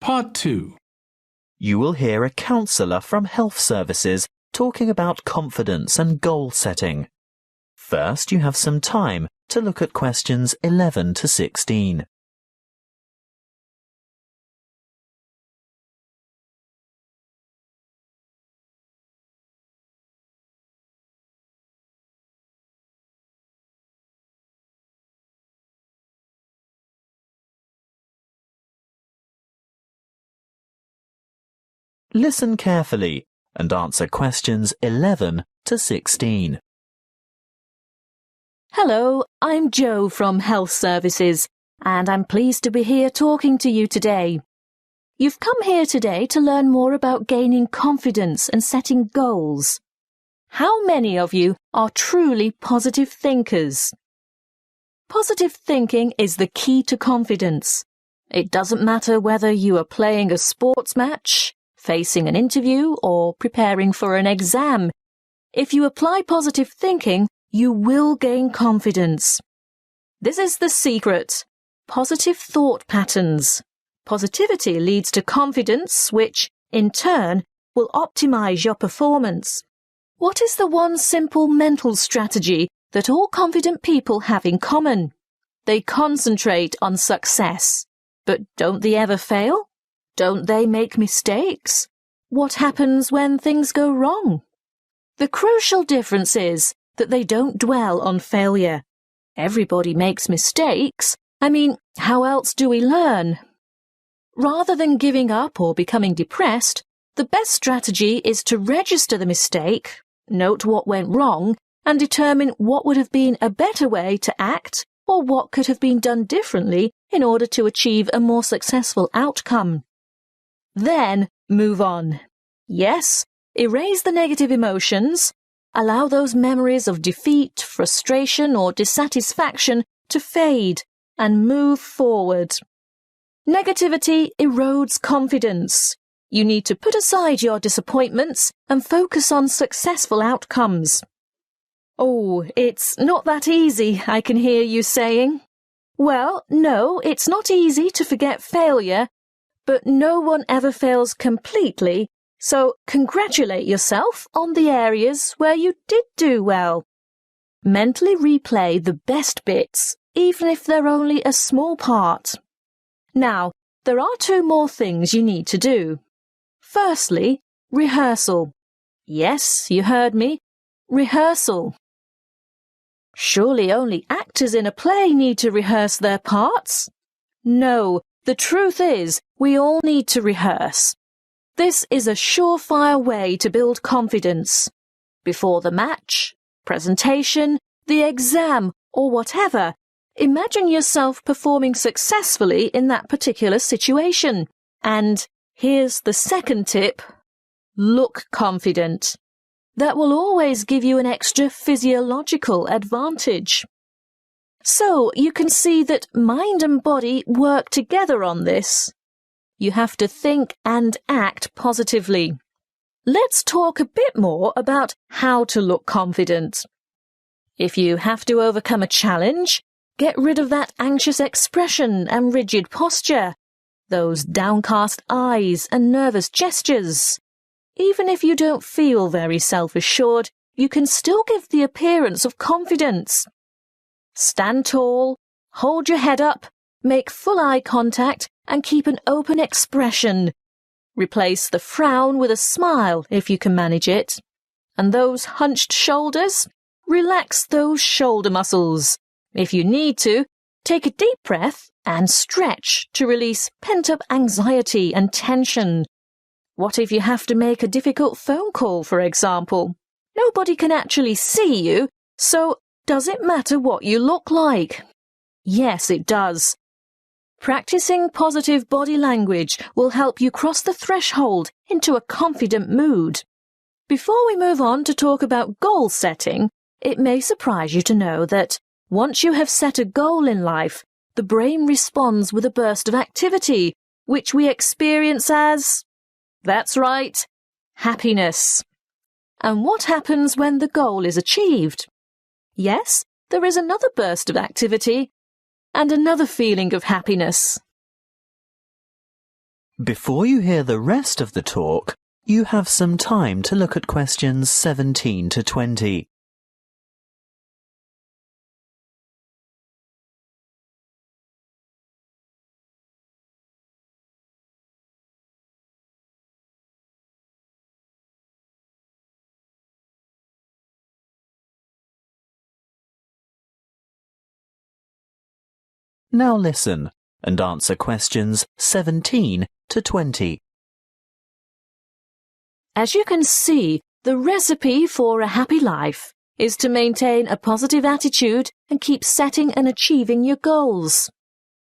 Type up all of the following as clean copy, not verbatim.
Part 2. You will hear a counsellor from Health Services talking about confidence and goal setting. First, you have some time to look at questions 11 to 16. Listen carefully and answer questions 11 to 16. Hello, I'm Jo from Health Services, and I'm pleased to be here talking to you today. You've come here today to learn more about gaining confidence and setting goals. How many of you are truly positive thinkers? Positive thinking is the key to confidence. It doesn't matter whether you are playing a sports match, facing an interview, or preparing for an exam. If you apply positive thinking, you will gain confidence. This is the secret. Positive thought patterns. Positivity leads to confidence, which, in turn, will optimize your performance. What is the one simple mental strategy that all confident people have in common? They concentrate on success. But don't they ever fail? Don't they make mistakes? What happens when things go wrong? The crucial difference is that they don't dwell on failure. Everybody makes mistakes. How else do we learn? Rather than giving up or becoming depressed, the best strategy is to register the mistake, note what went wrong, and determine what would have been a better way to act or what could have been done differently in order to achieve a more successful outcome. Then move on. Yes, erase the negative emotions. Allow those memories of defeat, frustration, or dissatisfaction to fade and move forward. Negativity erodes confidence. You need to put aside your disappointments and focus on successful outcomes. Oh, it's not that easy, I can hear you saying. Well, no, it's not easy to forget failure, but no one ever fails completely, so congratulate yourself on the areas where you did do well. Mentally replay the best bits, even if they're only a small part. Now, there are 2 more things you need to do. Firstly, rehearsal. Yes, you heard me. Rehearsal. Surely only actors in a play need to rehearse their parts? No, the truth is, we all need to rehearse. This is a surefire way to build confidence. Before the match, presentation, the exam, or whatever, imagine yourself performing successfully in that particular situation. And here's the second tip. Look confident. That will always give you an extra physiological advantage. So you can see that mind and body work together on this. You have to think and act positively. Let's talk a bit more about how to look confident. If you have to overcome a challenge, get rid of that anxious expression and rigid posture, those downcast eyes and nervous gestures. Even if you don't feel very self-assured, you can still give the appearance of confidence. Stand tall, hold your head up, make full eye contact, and keep an open expression. Replace the frown with a smile if you can manage it. And those hunched shoulders? Relax those shoulder muscles. If you need to, take a deep breath and stretch to release pent-up anxiety and tension. What if you have to make a difficult phone call, for example? Nobody can actually see you, so does it matter what you look like? Yes, it does. Practicing positive body language will help you cross the threshold into a confident mood. Before we move on to talk about goal setting, it may surprise you to know that once you have set a goal in life, the brain responds with a burst of activity, which we experience as, that's right, happiness. And what happens when the goal is achieved? Yes, there is another burst of activity and another feeling of happiness. Before you hear the rest of the talk, you have some time to look at questions 17 to 20. Now listen and answer questions 17 to 20. As you can see, the recipe for a happy life is to maintain a positive attitude and keep setting and achieving your goals.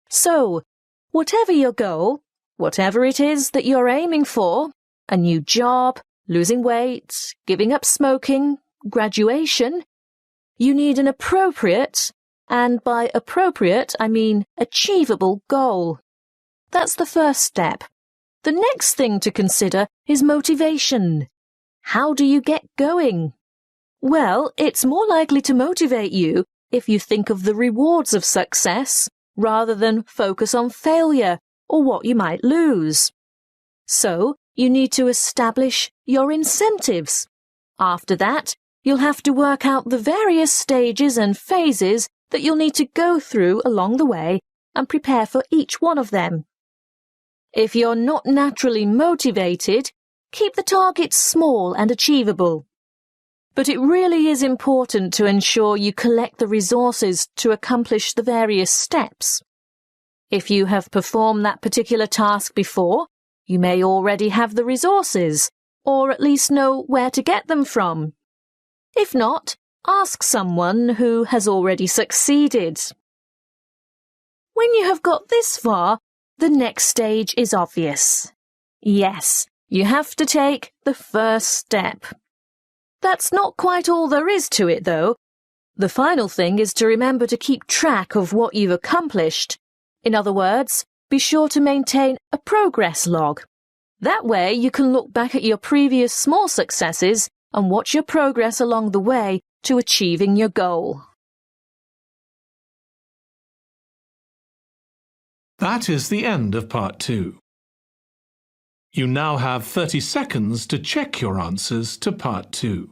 So, whatever your goal, whatever it is that you're aiming for, a new job, losing weight, giving up smoking, graduation, you need an appropriate, and by appropriate I mean achievable goal. That's the first step. The next thing to consider is motivation. How do you get going? Well, it's more likely to motivate you if you think of the rewards of success rather than focus on failure or what you might lose. So, you need to establish your incentives. After that, you'll have to work out the various stages and phases that you'll need to go through along the way and prepare for each one of them. If you're not naturally motivated, keep the targets small and achievable. But it really is important to ensure you collect the resources to accomplish the various steps. If you have performed that particular task before, you may already have the resources, or at least know where to get them from. If not, ask someone who has already succeeded. When you have got this far, the next stage is obvious. Yes, you have to take the first step. That's not quite all there is to it, though. The final thing is to remember to keep track of what you've accomplished. In other words, be sure to maintain a progress log. That way you can look back at your previous small successes and watch your progress along the way to achieving your goal. That is the end of part 2. You now have 30 seconds to check your answers to part 2.